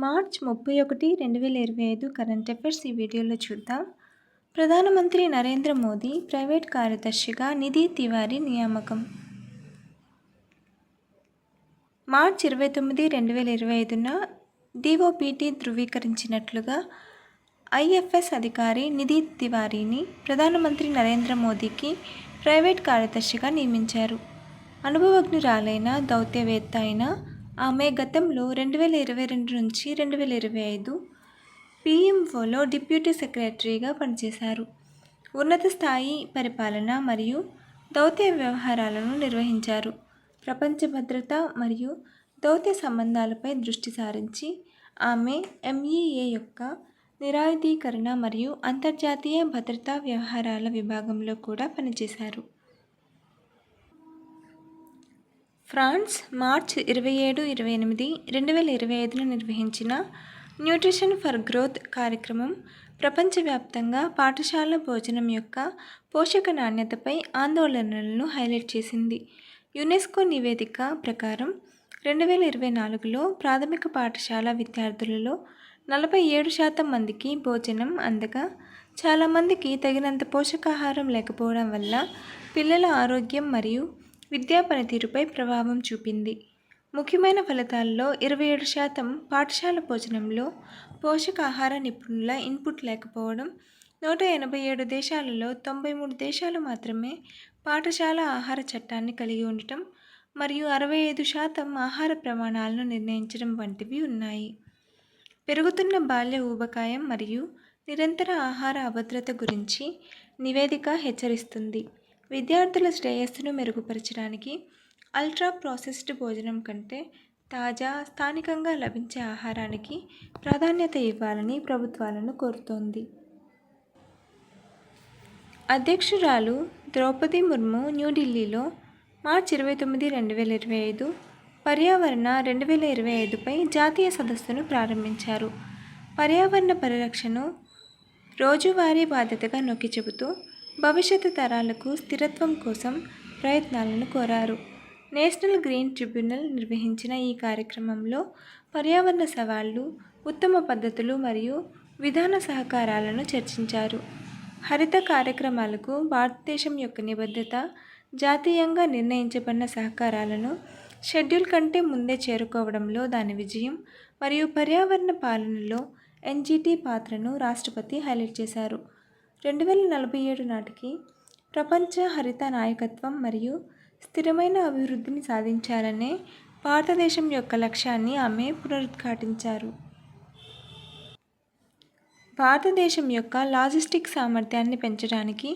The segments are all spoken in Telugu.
మార్చ్ 31, 2025 కరెంట్ అఫైర్స్ ఈ వీడియోలో చూద్దాం. ప్రధానమంత్రి నరేంద్ర మోదీ ప్రైవేట్ కార్యదర్శిగా నిధి తివారీ నియామకం. మార్చ్ 29, 2025న డిఓపిటి ధృవీకరించినట్లుగా ఐఎఫ్ఎస్ అధికారి నిధి తివారీని ప్రధానమంత్రి నరేంద్ర మోదీకి ప్రైవేట్ కార్యదర్శిగా నియమించారు. అనుభవజ్ఞురాలైన దౌత్యవేత్త అయిన ఆమె గతంలో 2022 నుంచి 2025 పిఎంఓలో డిప్యూటీ సెక్రటరీగా పనిచేశారు. ఉన్నత స్థాయి పరిపాలన మరియు దౌత్య వ్యవహారాలను నిర్వహించారు. ప్రపంచ భద్రత మరియు దౌత్య సంబంధాలపై దృష్టి సారించి ఆమె ఎంఈఏ యొక్క నిరాయుధీకరణ మరియు అంతర్జాతీయ భద్రతా వ్యవహారాల విభాగంలో కూడా పనిచేశారు. ఫ్రాన్స్ మార్చ్ 27, 28, 2025న నిర్వహించిన న్యూట్రిషన్ ఫర్ గ్రోత్ కార్యక్రమం ప్రపంచవ్యాప్తంగా పాఠశాల భోజనం యొక్క పోషక నాణ్యతపై ఆందోళనలను హైలైట్ చేసింది. యునెస్కో నివేదిక ప్రకారం 2024లో ప్రాథమిక పాఠశాల విద్యార్థులలో 47% మందికి భోజనం అందగా చాలామందికి తగినంత పోషకాహారం లేకపోవడం వల్ల పిల్లల ఆరోగ్యం మరియు విద్యా పనితీరుపై ప్రభావం చూపింది. ముఖ్యమైన ఫలితాల్లో 27% పాఠశాల భోజనంలో పోషకాహార నిపుణుల ఇన్పుట్ లేకపోవడం, 187 దేశాలలో 93 దేశాలు మాత్రమే పాఠశాల ఆహార చట్టాన్ని కలిగి ఉండటం మరియు 65% ఆహార ప్రమాణాలను నిర్ణయించడం వంటివి ఉన్నాయి. పెరుగుతున్న బాల్య ఊబకాయం మరియు నిరంతర ఆహార అభద్రత గురించి నివేదిక హెచ్చరిస్తుంది. విద్యార్థుల శ్రేయస్సును మెరుగుపరచడానికి అల్ట్రా ప్రాసెస్డ్ భోజనం కంటే తాజా, స్థానికంగా లభించే ఆహారానికి ప్రాధాన్యత ఇవ్వాలని ప్రభుత్వాలను కోరుతోంది. అధ్యక్షురాలు ద్రౌపది ముర్ము న్యూఢిల్లీలో మార్చ్ 29, 2025 పర్యావరణ 2025పై జాతీయ సదస్సును ప్రారంభించారు. పర్యావరణ పరిరక్షణను రోజువారీ బాధ్యతగా నొక్కి చెబుతూ భవిష్యత్తు తరాలకు స్థిరత్వం కోసం ప్రయత్నాలను కోరారు. నేషనల్ గ్రీన్ ట్రిబ్యునల్ నిర్వహించిన ఈ కార్యక్రమంలో పర్యావరణ సవాళ్లు, ఉత్తమ పద్ధతులు మరియు విధాన సహకారాలను చర్చించారు. హరిత కార్యక్రమాలకు భారతదేశం యొక్క నిబద్ధత, జాతీయంగా నిర్ణయించబడిన సహకారాలను షెడ్యూల్ కంటే ముందే చేరుకోవడంలో దాని విజయం మరియు పర్యావరణ పాలనలో ఎన్జీటీ పాత్రను రాష్ట్రపతి హైలైట్ చేశారు. 2047 నాటికి ప్రపంచ హరిత నాయకత్వం మరియు స్థిరమైన అభివృద్ధిని సాధించాలనే భారతదేశం యొక్క లక్ష్యాన్ని ఆమె పునరుద్ఘాటించారు. భారతదేశం యొక్క లాజిస్టిక్స్ సామర్థ్యాన్ని పెంచడానికి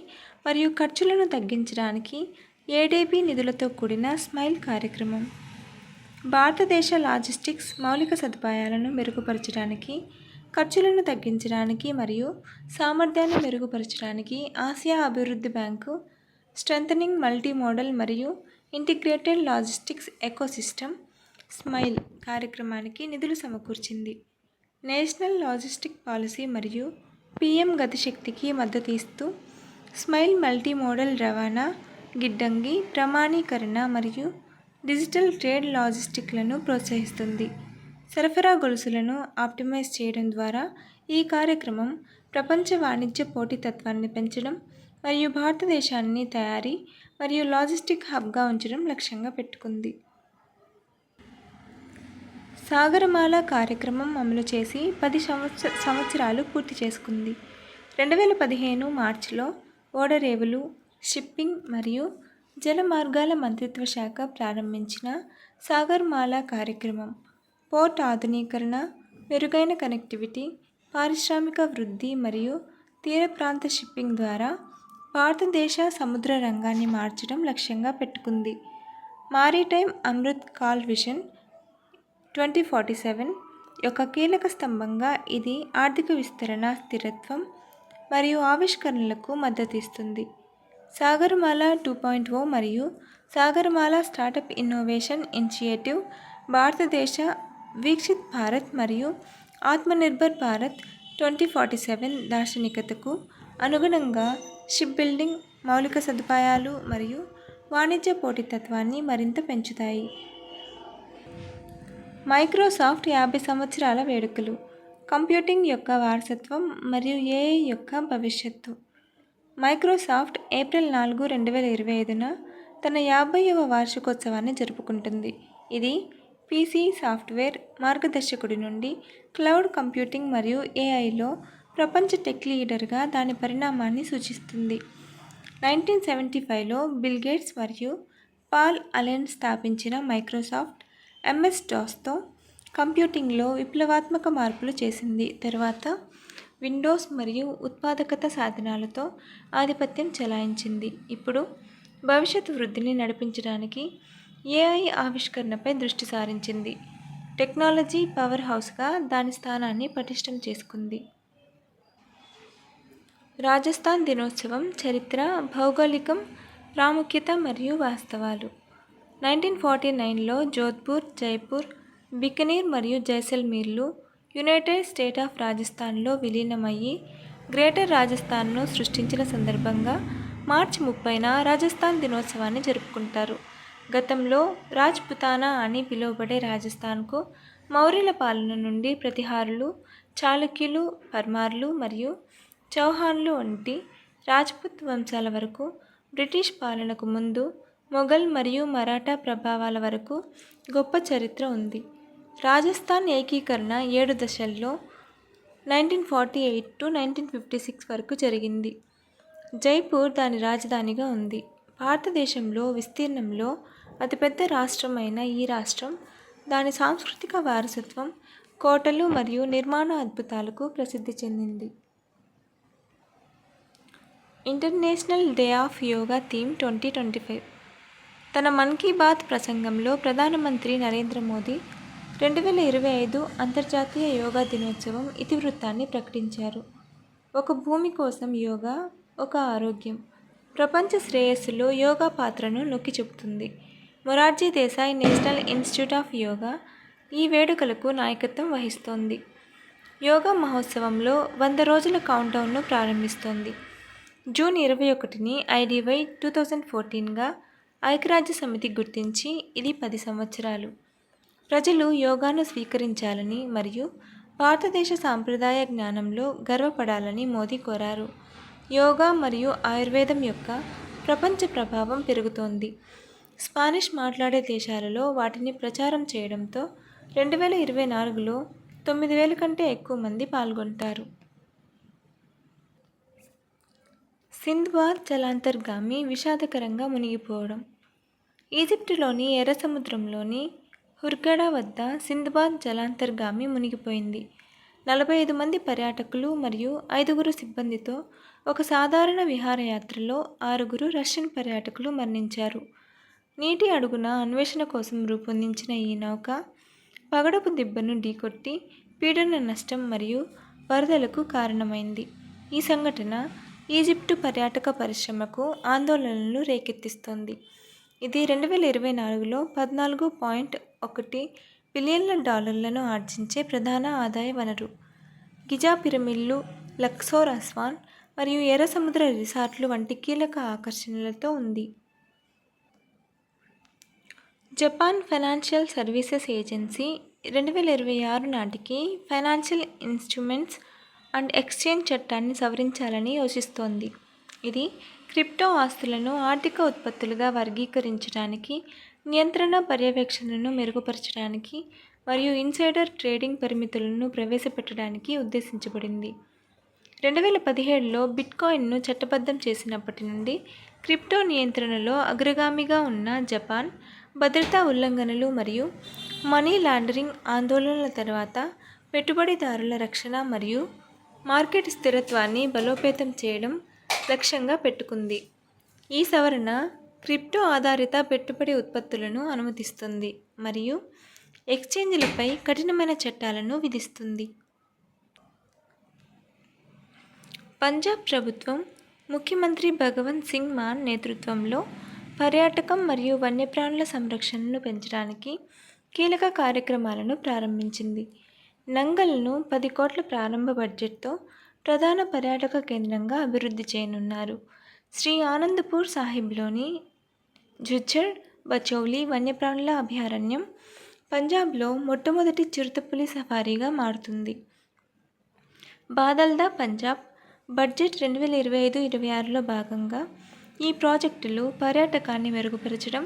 మరియు ఖర్చులను తగ్గించడానికి ఏడీబీ నిధులతో కూడిన స్మైల్ కార్యక్రమం. భారతదేశ లాజిస్టిక్స్ మౌలిక సదుపాయాలను మెరుగుపరచడానికి, ఖర్చులను తగ్గించడానికి మరియు సామర్థ్యాన్ని మెరుగుపరచడానికి ఆసియా అభివృద్ధి బ్యాంకు స్ట్రెంథనింగ్ మల్టీ మోడల్ మరియు ఇంటిగ్రేటెడ్ లాజిస్టిక్స్ ఎకోసిస్టమ్ స్మైల్ కార్యక్రమానికి నిధులు సమకూర్చింది. నేషనల్ లాజిస్టిక్ పాలసీ మరియు పీఎం గతిశక్తికి మద్దతు ఇస్తూ స్మైల్ మల్టీ మోడల్ రవాణా, గిడ్డంగి ప్రామాణీకరణ మరియు డిజిటల్ ట్రేడ్ లాజిస్టిక్లను ప్రోత్సహిస్తుంది. సరఫరా గొలుసులను ఆప్టిమైజ్ చేయడం ద్వారా ఈ కార్యక్రమం ప్రపంచ వాణిజ్య పోటీతత్వాన్ని పెంచడం మరియు భారతదేశాన్ని తయారీ మరియు లాజిస్టిక్ హబ్గా ఉంచడం లక్ష్యంగా పెట్టుకుంది. సాగరమాల కార్యక్రమం అమలు చేసి 10 సంవత్సరాలు పూర్తి చేసుకుంది. 2015 మార్చిలో ఓడరేవులు, షిప్పింగ్ మరియు జల మార్గాల మంత్రిత్వ శాఖ ప్రారంభించిన సాగర్మాల కార్యక్రమం పోర్ట్ ఆధునీకరణ, మెరుగైన కనెక్టివిటీ, పారిశ్రామిక వృద్ధి మరియు తీర ప్రాంత షిప్పింగ్ ద్వారా భారతదేశ సముద్ర రంగాన్ని మార్చడం లక్ష్యంగా పెట్టుకుంది. మారిటైమ్ అమృత్ కాల్ విజన్ 2047 యొక్క కీలక స్తంభంగా ఇది ఆర్థిక విస్తరణ, స్థిరత్వం మరియు ఆవిష్కరణలకు మద్దతు ఇస్తుంది. సాగర్మాల 2.0 మరియు సాగర్మాల స్టార్టప్ ఇన్నోవేషన్ ఇనిషియేటివ్ భారతదేశ వికసిత్ భారత్ మరియు ఆత్మనిర్భర్ భారత్ 2047 దార్శనికతకు అనుగుణంగా షిప్ బిల్డింగ్, మౌలిక సదుపాయాలు మరియు వాణిజ్య పోటీతత్వాన్ని మరింత పెంచుతాయి. మైక్రోసాఫ్ట్ 50 సంవత్సరాల వేడుకలు, కంప్యూటింగ్ యొక్క వారసత్వం మరియు ఏఐ యొక్క భవిష్యత్తు. మైక్రోసాఫ్ట్ ఏప్రిల్ 4, 2025న తన 50వ వార్షికోత్సవాన్ని జరుపుకుంటుంది. ఇది పీసీ సాఫ్ట్వేర్ మార్గదర్శకుడి నుండి క్లౌడ్ కంప్యూటింగ్ మరియు ఏఐలో ప్రపంచ టెక్ లీడర్గా దాని పరిణామాన్ని సూచిస్తుంది. 1975లో బిల్ గేట్స్ మరియు పాల్ అలెన్ స్థాపించిన మైక్రోసాఫ్ట్ MS-DOSతో కంప్యూటింగ్లో విప్లవాత్మక మార్పులు చేసింది. తర్వాత విండోస్ మరియు ఉత్పాదకత సాధనాలతో ఆధిపత్యం చెలాయించింది. ఇప్పుడు భవిష్యత్ వృద్ధిని నడిపించడానికి ఏఐ ఆవిష్కరణపై దృష్టి సారించింది. టెక్నాలజీ పవర్ హౌస్గా దాని స్థానాన్ని పటిష్టం చేసుకుంది. రాజస్థాన్ దినోత్సవం చరిత్ర, భౌగోళికం, ప్రాముఖ్యత మరియు వాస్తవాలు. 1949లో జోధ్పూర్, జైపూర్, బికనీర్ మరియు జైసల్మీర్లు యునైటెడ్ స్టేట్ ఆఫ్ రాజస్థాన్లో విలీనమయ్యి గ్రేటర్ రాజస్థాన్ను సృష్టించిన సందర్భంగా మార్చి 30న రాజస్థాన్ దినోత్సవాన్ని జరుపుకుంటారు. గతంలో రాజ్పుతానా అని పిలువబడే రాజస్థాన్కు మౌర్యుల పాలన నుండి ప్రతిహారులు, చాళుక్యులు, పర్మార్లు మరియు చౌహాన్లు వంటి రాజ్పుత్ వంశాల వరకు, బ్రిటిష్ పాలనకు ముందు మొఘల్ మరియు మరాఠా ప్రభావాల వరకు గొప్ప చరిత్ర ఉంది. రాజస్థాన్ ఏకీకరణ 7 దశల్లో 1948 to 1956 వరకు జరిగింది. జైపూర్ దాని రాజధానిగా ఉంది. భారతదేశంలో విస్తీర్ణంలో అతిపెద్ద రాష్ట్రమైన ఈ రాష్ట్రం దాని సాంస్కృతిక వారసత్వం, కోటలు మరియు నిర్మాణ అద్భుతాలకు ప్రసిద్ధి చెందింది. International day of yoga theme 2025. తన మన్ కీ బాత్ ప్రసంగంలో ప్రధానమంత్రి నరేంద్ర మోదీ 2025 అంతర్జాతీయ యోగా దినోత్సవం ఇతివృత్తాన్ని ప్రకటించారు. ఒక భూమి కోసం యోగా, ఒక ఆరోగ్యం. ప్రపంచ శ్రేయస్సులో యోగా పాత్రను నొక్కి చెబుతుంది. Morarji Desai national institute of yoga ఈ వేడుకలకు నాయకత్వం వహిస్తోంది. యోగా మహోత్సవంలో 100 రోజుల కౌంట్డౌన్ను ప్రారంభిస్తోంది. జూన్ 21ని IDY 2014గా ఐక్యరాజ్య సమితి గుర్తించి ఇది 10 సంవత్సరాలు. ప్రజలు యోగాను స్వీకరించాలని మరియు భారతదేశ సాంప్రదాయ జ్ఞానంలో గర్వపడాలని మోదీ కోరారు. యోగా మరియు ఆయుర్వేదం యొక్క ప్రపంచ ప్రభావం పెరుగుతోంది. స్పానిష్ మాట్లాడే దేశాలలో వాటిని ప్రచారం చేయడంతో 2024లో 9,000 కంటే ఎక్కువ మంది పాల్గొంటారు. సింద్బాద్ జలాంతర్గామి విషాదకరంగా మునిగిపోవడం. ఈజిప్టులోని ఎర్ర సముద్రంలోని హుర్గడా వద్ద సింద్బాద్ జలాంతర్గామి మునిగిపోయింది. 45 మంది పర్యాటకులు మరియు 5 సిబ్బందితో ఒక సాధారణ విహారయాత్రలో 6 రష్యన్ పర్యాటకులు మరణించారు. నీటి అడుగున అన్వేషణ కోసం రూపొందించిన ఈ నౌక పగడపు దిబ్బను ఢీకొట్టి పీడన నష్టం మరియు వరదలకు కారణమైంది. ఈ సంఘటన ఈజిప్టు పర్యాటక పరిశ్రమకు ఆందోళనలు రేకెత్తిస్తోంది. ఇది 2024లో $14.1 బిలియన్లను ఆర్జించే ప్రధాన ఆదాయ వనరు. గిజా పిరమిడ్లు, లక్సోర్ అస్వాన్ మరియు ఎర్ర సముద్ర రిసార్ట్లు వంటి కీలక ఆకర్షణలతో ఉంది. జపాన్ ఫైనాన్షియల్ సర్వీసెస్ ఏజెన్సీ 2026 నాటికి ఫైనాన్షియల్ ఇన్స్ట్రుమెంట్స్ అండ్ ఎక్స్చేంజ్ చట్టాన్ని సవరించాలని యోచిస్తోంది. ఇది క్రిప్టో ఆస్తులను ఆర్థిక ఉత్పత్తులుగా వర్గీకరించడానికి, నియంత్రణ పర్యవేక్షణను మెరుగుపరచడానికి మరియు ఇన్సైడర్ ట్రేడింగ్ పరిమితులను ప్రవేశపెట్టడానికి ఉద్దేశించబడింది. 2017లో బిట్కాయిన్ను చట్టబద్ధం చేసినప్పటి నుండి క్రిప్టో నియంత్రణలో అగ్రగామిగా ఉన్న జపాన్, భద్రతా ఉల్లంఘనలు మరియు మనీ లాండరింగ్ ఆందోళనల తర్వాత పెట్టుబడిదారుల రక్షణ మరియు మార్కెట్ స్థిరత్వాన్ని బలోపేతం చేయడం లక్ష్యంగా పెట్టుకుంది. ఈ సవరణ క్రిప్టో ఆధారిత పెట్టుబడి ఉత్పత్తులను అనుమతిస్తుంది మరియు ఎక్స్చేంజ్లపై కఠినమైన చట్టాలను విధిస్తుంది. పంజాబ్ ప్రభుత్వం ముఖ్యమంత్రి భగవంత్ సింగ్ మాన్ నేతృత్వంలో పర్యాటకం మరియు వన్యప్రాణుల సంరక్షణను పెంచడానికి కీలక కార్యక్రమాలను ప్రారంభించింది. నంగల్ను 10 కోట్ల ప్రారంభ బడ్జెట్తో ప్రధాన పర్యాటక కేంద్రంగా అభివృద్ధి చేయనున్నారు. శ్రీ ఆనందపూర్ సాహిబ్లోని ఝుజ్జర్ బచౌలీ వన్యప్రాణుల అభయారణ్యం పంజాబ్లో మొట్టమొదటి చిరుతపులి సఫారీగా మారుతుంది. బాదల్దా పంజాబ్ బడ్జెట్ 2025-26లో భాగంగా ఈ ప్రాజెక్టులు పర్యాటకాన్ని మెరుగుపరచడం,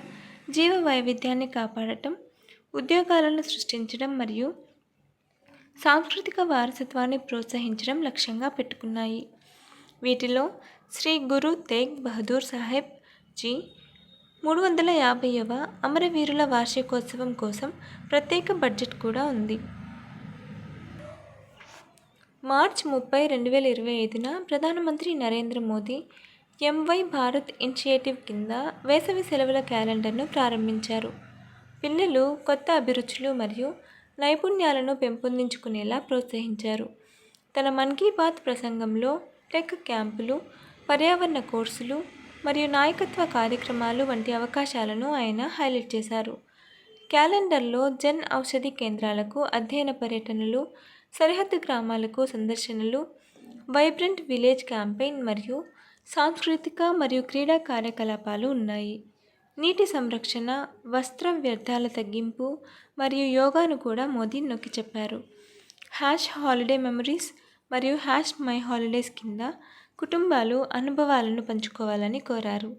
జీవ వైవిధ్యాన్ని కాపాడటం, ఉద్యోగాలను సృష్టించడం మరియు సాంస్కృతిక వారసత్వాన్ని ప్రోత్సహించడం లక్ష్యంగా పెట్టుకున్నాయి. వీటిలో శ్రీ గురు తేగ్ బహదూర్ సాహెబ్ జీ 350వ అమరవీరుల వార్షికోత్సవం కోసం ప్రత్యేక బడ్జెట్ కూడా ఉంది. మార్చి 30, 2025న ప్రధానమంత్రి నరేంద్ర మోదీ ఎంవై భారత్ ఇనిషియేటివ్ కింద వేసవి సెలవుల క్యాలెండర్ను ప్రారంభించారు. పిల్లలు కొత్త అభిరుచులు మరియు నైపుణ్యాలను పెంపొందించుకునేలా ప్రోత్సహించారు. తన మన్ కీ బాత్ ప్రసంగంలో టెక్ క్యాంపులు, పర్యావరణ కోర్సులు మరియు నాయకత్వ కార్యక్రమాలు వంటి అవకాశాలను ఆయన హైలైట్ చేశారు. క్యాలెండర్లో జన్ ఔషధి కేంద్రాలకు అధ్యయన పర్యటనలు, సరిహద్దు గ్రామాలకు సందర్శనలు, వైబ్రెంట్ విలేజ్ క్యాంపెయిన్ మరియు సాంస్కృతిక మరియు క్రీడా కార్యకలాపాలు ఉన్నాయి. నీటి సంరక్షణ, వస్త్ర వ్యర్థాల తగ్గింపు మరియు యోగాను కూడా మోదీ నొక్కి చెప్పారు. హాలిడే మెమరీస్ మరియు మై హాలిడేస్ కింద కుటుంబాలు అనుభవాలను పంచుకోవాలని కోరారు.